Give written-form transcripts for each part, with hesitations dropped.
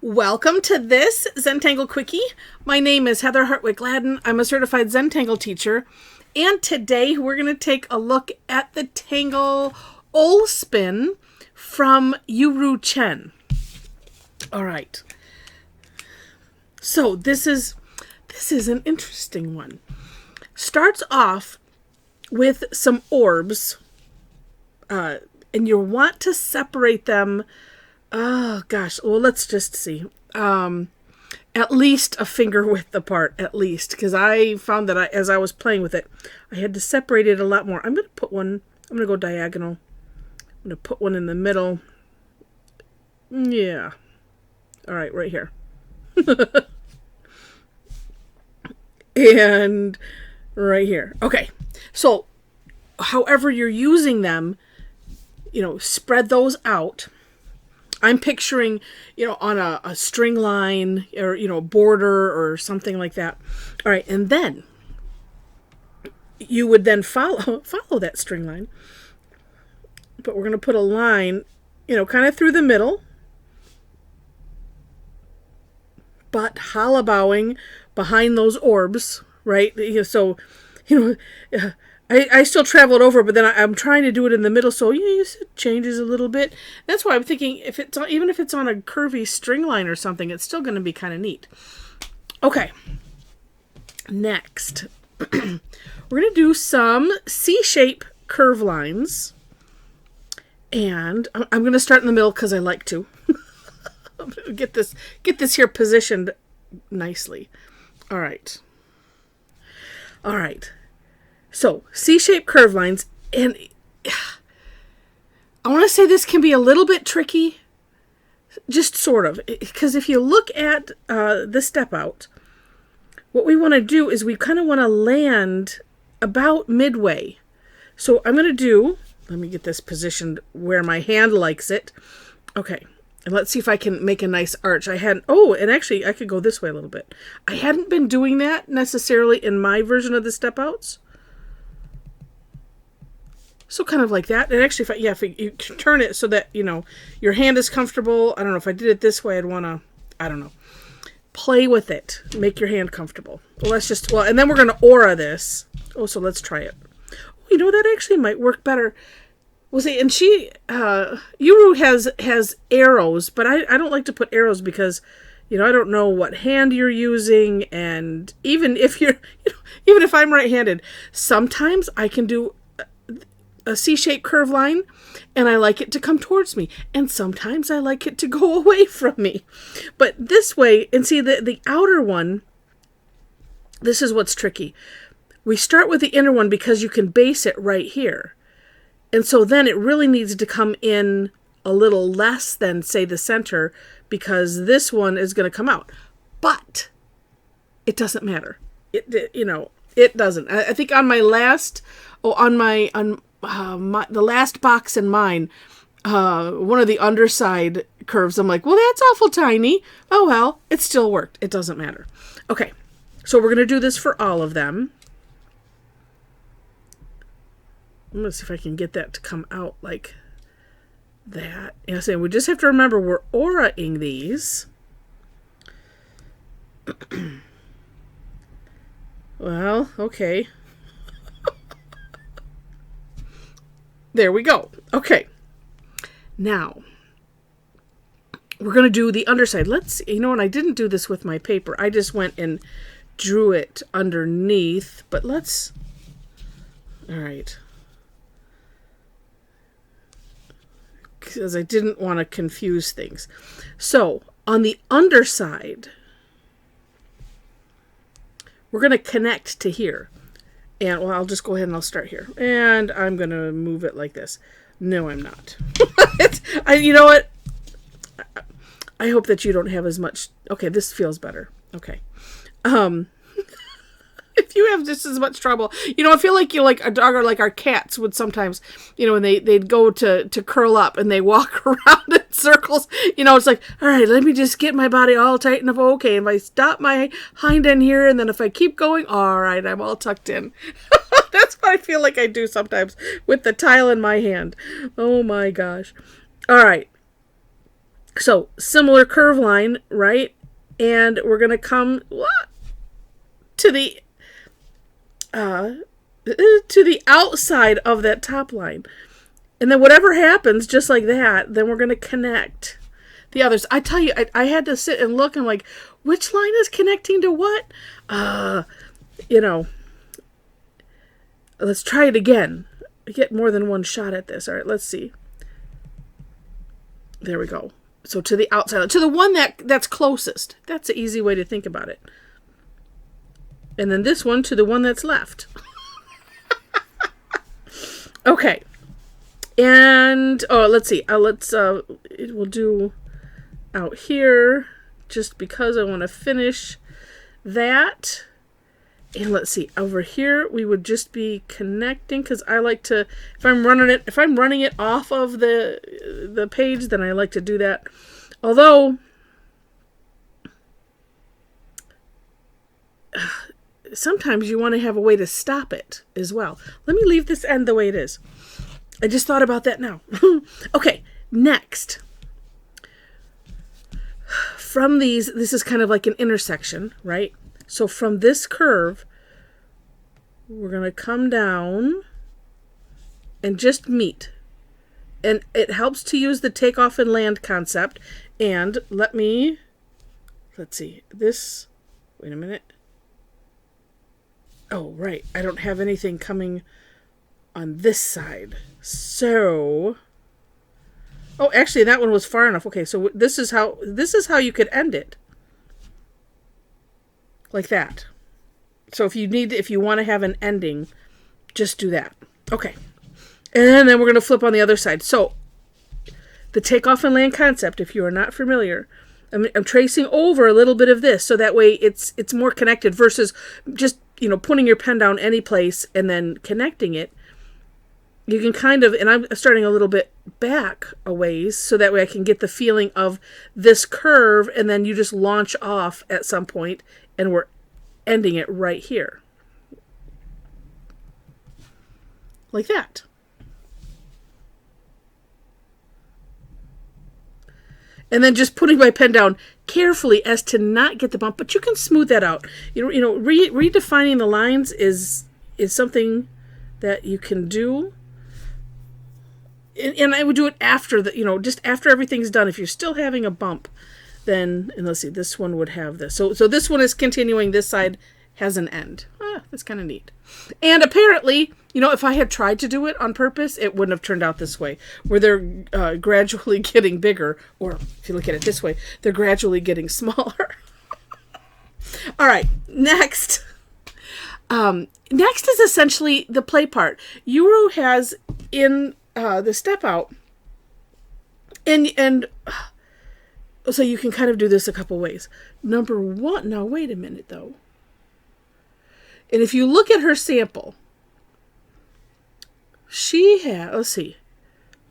Welcome to this Zentangle Quickie. My name is Heather Hartwick Gladden. I'm a certified Zentangle teacher. And today we're going to take a look at the Tangle Olspin from YuRu Chen. All right. So this is an interesting one. Starts off with some orbs, and you'll want to separate them. Oh gosh, well let's just see. At least a finger width apart, at least, because I found that as I was playing with it, I had to separate it a lot more. I'm going to go diagonal. I'm going to put one in the middle. Yeah. All right, right here. And right here. Okay. So, however you're using them, spread those out. I'm picturing, on a string line or, border or something like that. All right. And then you would then follow that string line. But we're going to put a line, kind of through the middle. But hollow bowing behind those orbs, right? So, I still traveled over, but then I'm trying to do it in the middle, so it changes a little bit. That's why I'm thinking even if it's on a curvy string line or something, it's still going to be kind of neat. Okay. Next, we're going to do some C-shape curve lines, and I'm going to start in the middle because I like to. I'm going to get this here positioned nicely. All right. All right. So, C-shaped curve lines, and I want to say this can be a little bit tricky, just sort of, because if you look at the step out, what we want to do is we kind of want to land about midway. So I'm going to let me get this positioned where my hand likes it. Okay, and let's see if I can make a nice arch. And actually I could go this way a little bit. I hadn't been doing that necessarily in my version of the step outs. So kind of like that. And actually, if you turn it so that, your hand is comfortable. I don't know, if I did it this way, I'd want to, play with it. Make your hand comfortable. Well, and then we're going to aura this. Oh, so let's try it. That actually might work better. We'll see. And YuRu has arrows, but I don't like to put arrows because, I don't know what hand you're using. And even if I'm right-handed, sometimes I can do a C-shaped curve line, and I like it to come towards me. And sometimes I like it to go away from me. But this way, and see the outer one, this is what's tricky. We start with the inner one because you can base it right here. And so then it really needs to come in a little less than, say, the center, because this one is going to come out. But it doesn't matter. It doesn't. I think on my last, the last box in mine, one of the underside curves, I'm like, well, that's awful tiny. Oh, well, it still worked. It doesn't matter. Okay, so we're going to do this for all of them. I'm going to see if I can get that to come out like that. Yes, and we just have to remember we're auraing these. Well, okay. There we go. Okay. Now, we're going to do the underside. And I didn't do this with my paper. I just went and drew it underneath. But all right. Because I didn't want to confuse things. So, on the underside, we're going to connect to here. And, I'll just go ahead and I'll start here. And I'm going to move it like this. No, I'm not. You know what? I hope that you don't have as much. Okay, this feels better. Okay. If you have just as much trouble, I feel like like a dog or like our cats would sometimes, when they'd go to curl up and they walk around in circles, it's like, all right, let me just get my body all tightened up. Okay. And if I stop my hind end here, and then if I keep going, all right, I'm all tucked in. That's what I feel like I do sometimes with the tile in my hand. Oh my gosh. All right. So similar curve line, right? And we're going to come to the outside of that top line. And then whatever happens, just like that, then we're going to connect the others. I tell you, I had to sit and look. I'm like, which line is connecting to what? Let's try it again. I get more than one shot at this. All right, let's see. There we go. So to the outside, to the one that's closest. That's an easy way to think about it. And then this one to the one that's left. Okay. And, let's see. We'll do out here just because I want to finish that. And let's see, over here we would just be connecting, because I like to, if I'm running it off of the page, then I like to do that. Although sometimes you want to have a way to stop it as well. Let me leave this end the way it is. I just thought about that now. Okay, next. From these, this is kind of like an intersection, right? So from this curve, we're going to come down and just meet. And it helps to use the takeoff and land concept. And let's see, this, wait a minute. Oh, right, I don't have anything coming on this side. So, oh, actually that one was far enough. Okay, so this is how you could end it. Like that. So if you want to have an ending, just do that. Okay. And then we're going to flip on the other side. So the takeoff and land concept, if you are not familiar, I'm tracing over a little bit of this so that way it's more connected versus just, putting your pen down any place and then connecting it. You can kind of, and I'm starting a little bit back a ways so that way I can get the feeling of this curve, and then you just launch off at some point and we're ending it right here. Like that. And then just putting my pen down carefully as to not get the bump, but you can smooth that out. Redefining the lines is something that you can do. And I would do it after just after everything's done. If you're still having a bump, then, and let's see, this one would have this. So this one is continuing. This side has an end. That's kind of neat. And apparently, if I had tried to do it on purpose, it wouldn't have turned out this way, where they're gradually getting bigger, or if you look at it this way, they're gradually getting smaller. All right, next. Next is essentially the play part. YuRu has in the step out, and so you can kind of do this a couple ways. Number one, now wait a minute though. And if you look at her sample, she has, let's see.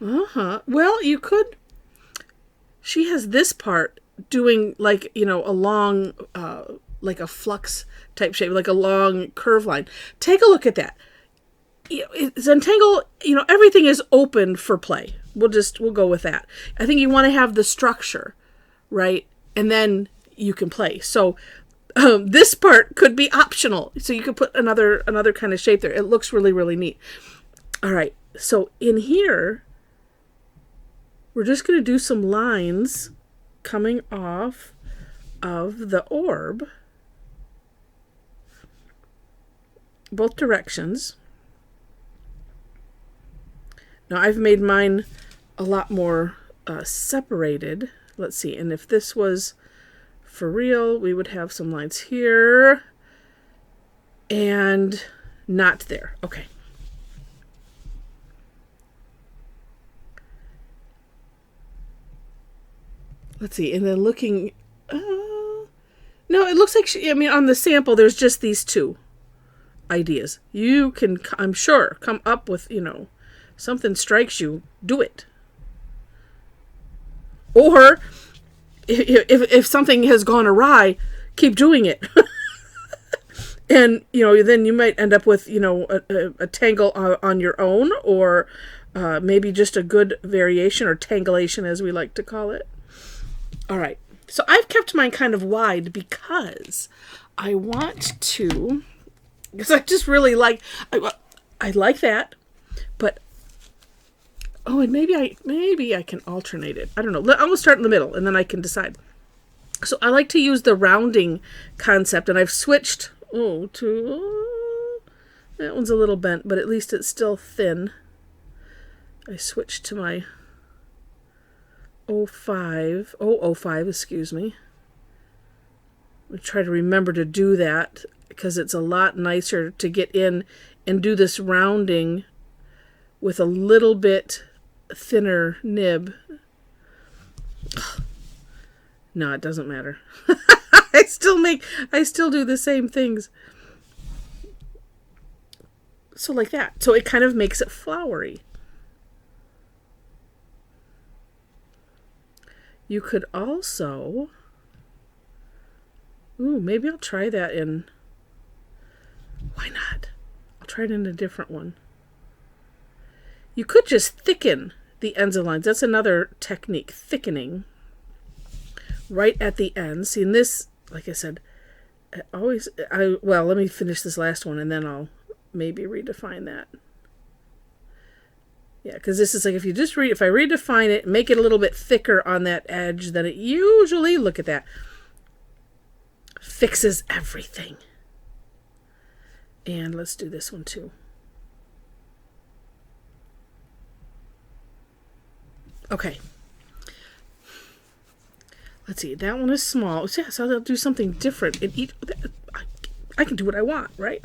Well, you could, she has this part doing like, a long, like a flux type shape, like a long curve line. Take a look at that. Zentangle, everything is open for play. We'll go with that. I think you want to have the structure, right? And then you can play. So this part could be optional. So you could put another kind of shape there. It looks really, really neat. All right. So in here, we're just going to do some lines coming off of the orb, both directions. Now I've made mine a lot more separated. Let's see. And if this was for real, we would have some lines here and not there. Okay. Let's see. And then looking, no, it looks like on the sample, there's just these two ideas. You can, I'm sure, come up with, something strikes you, do it. Or if something has gone awry, keep doing it. And, then you might end up with, a tangle on your own, or maybe just a good variation, or tangulation as we like to call it. All right. So I've kept mine kind of wide because I want to, because I just really like, I like that, but, oh, and maybe I can alternate it. I don't know. I'm going to start in the middle and then I can decide. So I like to use the rounding concept, and I've switched, to, that one's a little bent, but at least it's still thin. I switched to my 005, excuse me. I try to remember to do that because it's a lot nicer to get in and do this rounding with a little bit thinner nib. No, it doesn't matter. I still do the same things. So like that. So it kind of makes it flowery. You could also, maybe I'll try that in, why not? I'll try it in a different one. You could just thicken the ends of lines. That's another technique, thickening right at the ends. See, in this, like I said, let me finish this last one and then I'll maybe redefine that. Yeah, because this is like if I redefine it, make it a little bit thicker on that edge, then it usually, look at that, fixes everything. And let's do this one too. Okay. Let's see, that one is small. Yeah, so I'll do something different. I can do what I want, right?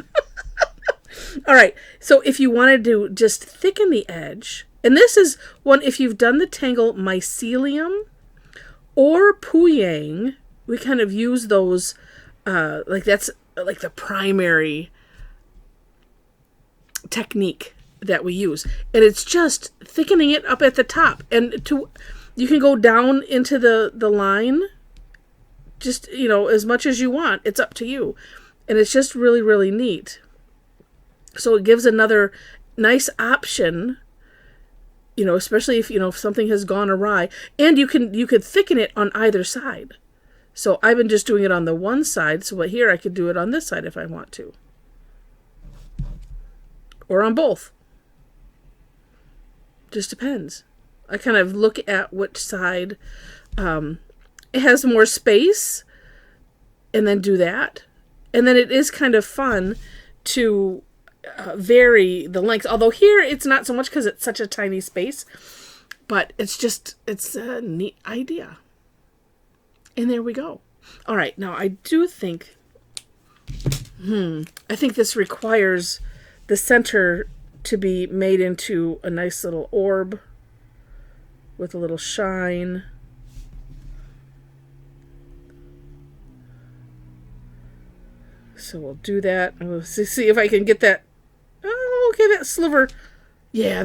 All right, so if you wanted to just thicken the edge, and this is one, if you've done the Tangle Mycelium or Puyang, we kind of use those, like that's like the primary technique that we use. And it's just thickening it up at the top. And you can go down into the line, just, as much as you want. It's up to you. And it's just really, really neat. So it gives another nice option, especially if something has gone awry. And you could thicken it on either side. So I've been just doing it on the one side, so here I could do it on this side if I want to. Or on both. Just depends. I kind of look at which side it has more space and then do that. And then it is kind of fun to vary the length. Although here it's not so much because it's such a tiny space, but it's a neat idea. And there we go. All right, now I do think, I think this requires the center to be made into a nice little orb with a little shine. So we'll do that. We'll see if I can get that. Oh, okay, that sliver. Yeah,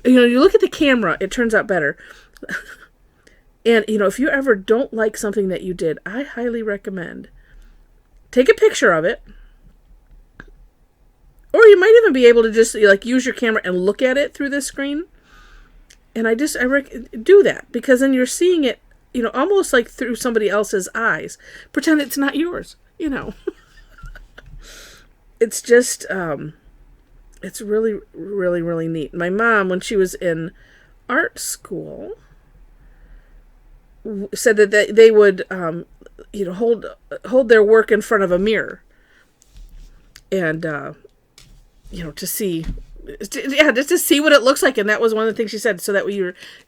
you look at the camera, it turns out better. And, if you ever don't like something that you did, I highly recommend take a picture of it. Or you might even be able to just use your camera and look at it through this screen. And I do that because then you're seeing it, almost like through somebody else's eyes. Pretend it's not yours, It's just, it's really, really, really neat. My mom, when she was in art school, said that they would, hold their work in front of a mirror, and to see, just to see what it looks like. And that was one of the things she said, so that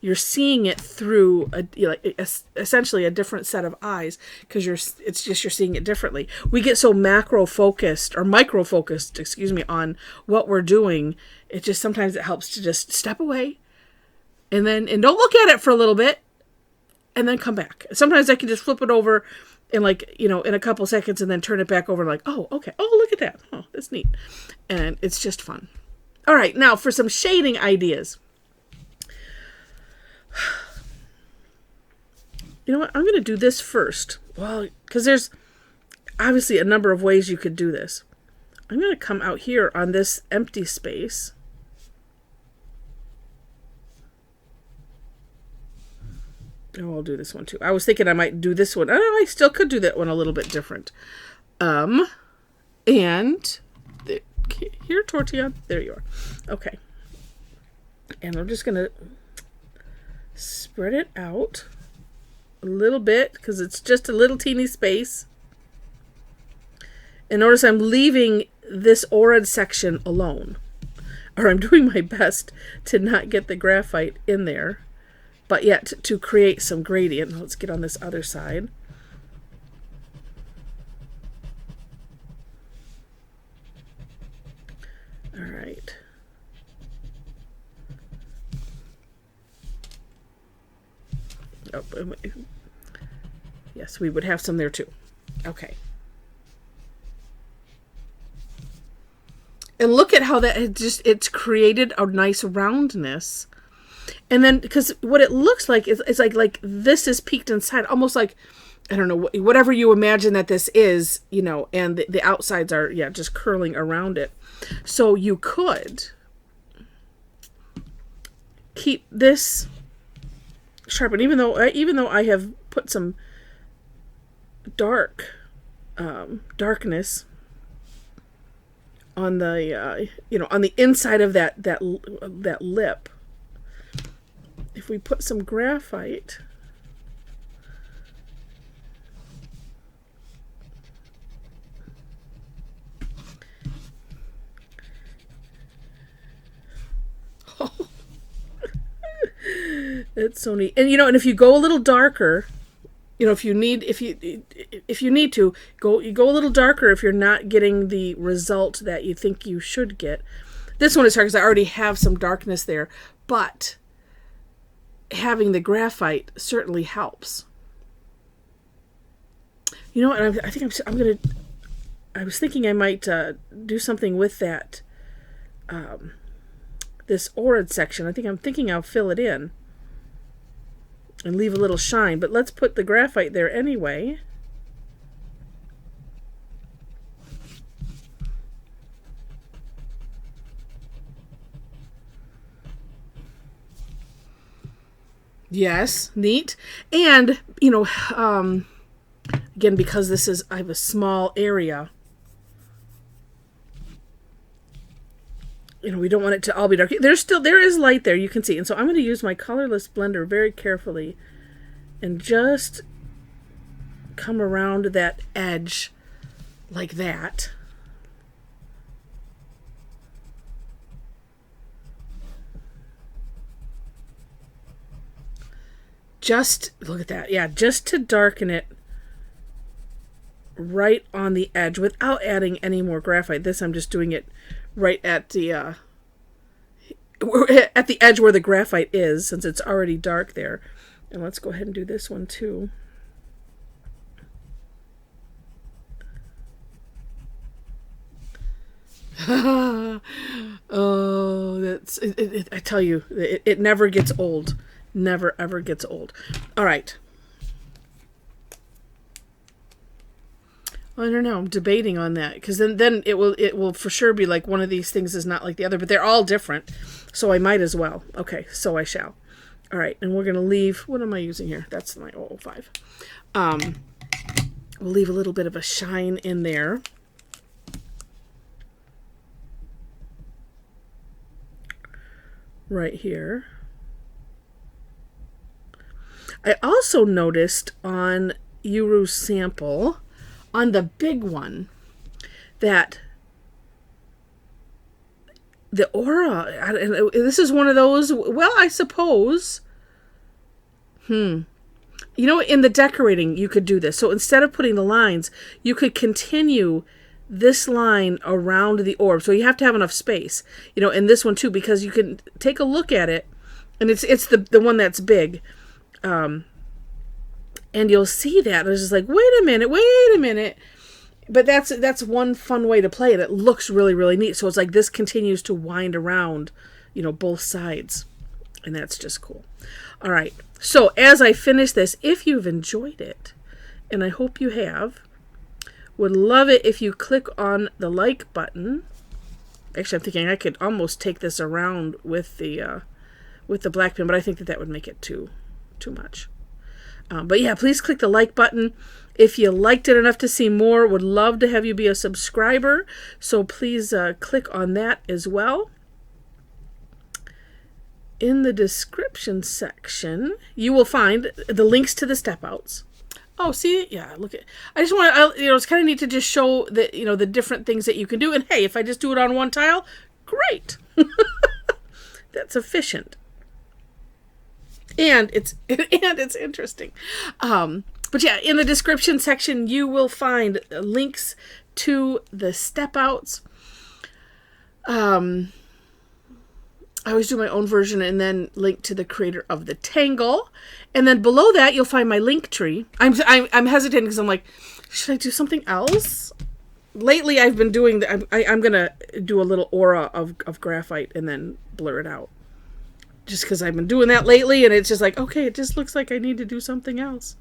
you're seeing it through essentially a different set of eyes, because you're seeing it differently. We get so micro focused on what we're doing. Sometimes it helps to just step away and don't look at it for a little bit and then come back. Sometimes I can just flip it over in in a couple seconds and then turn it back over oh, okay. Oh, look at that. Oh, that's neat. And it's just fun. All right, now for some shading ideas. You know what? I'm going to do this first. Well, because there's obviously a number of ways you could do this. I'm going to come out here on this empty space. Oh, I'll do this one too. I was thinking I might do this one. I still could do that one a little bit different. And here, Tortillion. There you are. Okay. And I'm just going to spread it out a little bit because it's just a little teeny space. And notice I'm leaving this orange section alone. Or I'm doing my best to not get the graphite in there, but yet to create some gradient. Let's get on this other side. All right. Oh, yes, we would have some there too. Okay. And look at how that it's created a nice roundness. And then, because what it looks like is like this is peaked inside, almost like, I don't know, whatever you imagine that this is, you know, and the outsides are, yeah, just curling around it. So you could keep this sharpened, even though I have put some darkness on the on the inside of that lip. If we put some graphite, it's so neat. And and if you go a little darker, if you need to go, you go a little darker if you're not getting the result that you think you should get. This one is hard because I already have some darkness there, but having the graphite certainly helps. And I think I was thinking I might do something with that this orange section. I'm thinking I'll fill it in and leave a little shine, but let's put the graphite there anyway. Yes, neat. And, again, because I have a small area, we don't want it to all be dark. There is light there, you can see. And so I'm going to use my colorless blender very carefully and just come around that edge like that. Just look at that. Yeah, just to darken it right on the edge without adding any more graphite. This I'm just doing it right at the edge where the graphite is, since it's already dark there. And let's go ahead and do this one too. Oh, that's it, I tell you, it never gets old. Never ever gets old. All right. I don't know. I'm debating on that because then it will for sure be like one of these things is not like the other, but they're all different. So I might as well. Okay, so I shall. All right, and we're gonna leave. What am I using here? That's my 005. We'll leave a little bit of a shine in there. Right here. I also noticed on YuRu's sample, on the big one, that the aura, this is one of those, well, I suppose, in the decorating, you could do this. So instead of putting the lines, you could continue this line around the orb. So you have to have enough space, in this one too, because you can take a look at it, and it's the one that's big. And you'll see that. And it's just like, wait a minute. But that's one fun way to play it. It looks really, really neat. So it's like this continues to wind around, both sides. And that's just cool. All right. So as I finish this, if you've enjoyed it, and I hope you have, would love it if you click on the like button. Actually, I'm thinking I could almost take this around with the black pen, but I think that would make it too much. But yeah, please click the like button. If you liked it enough to see more, would love to have you be a subscriber. So please click on that as well. In the description section, you will find the links to the step outs. Oh, see, yeah, look at. I just want to, it's kind of neat to just show that, the different things that you can do. And hey, if I just do it on one tile, great. That's efficient. And it's interesting. But yeah, in the description section, you will find links to the step outs. I always do my own version and then link to the creator of the Tangle. And then below that, you'll find my link tree. I'm hesitating because I'm like, should I do something else? Lately, I've been doing I'm going to do a little aura of graphite and then blur it out. Just because I've been doing that lately, and it's just like, okay, it just looks like I need to do something else.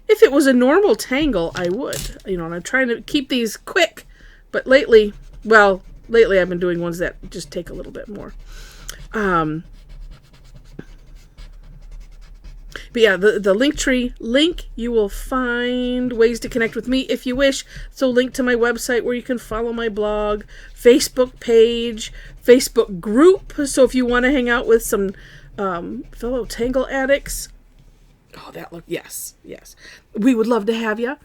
If it was a normal tangle, I would. And I'm trying to keep these quick. But lately I've been doing ones that just take a little bit more. But yeah, the Linktree link, you will find ways to connect with me if you wish. So link to my website where you can follow my blog, Facebook page, Facebook group. So if you want to hang out with some fellow Tangle addicts, yes. We would love to have you.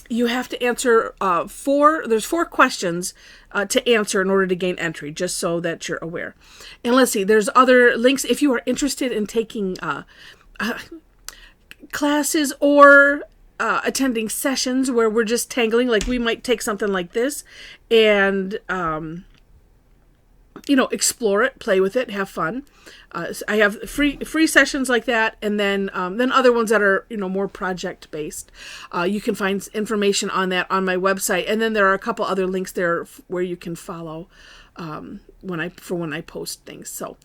You have to answer there's 4 questions to answer in order to gain entry, just so that you're aware. And let's see, there's other links if you are interested in taking classes or attending sessions where we're just tangling. Like we might take something like this and explore it, play with it, have fun. I have free sessions like that, and then other ones that are more project based. You can find information on that on my website, and then there are a couple other links there where you can follow when I post things. So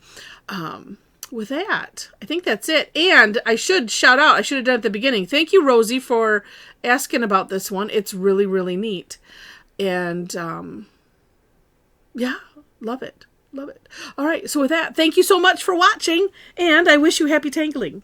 with that, I think that's it. And I should shout out. I should have done it at the beginning. Thank you, Rosie, for asking about this one. It's really, really neat, and yeah, love it. Love it. All right. So with that, thank you so much for watching, and I wish you happy tangling.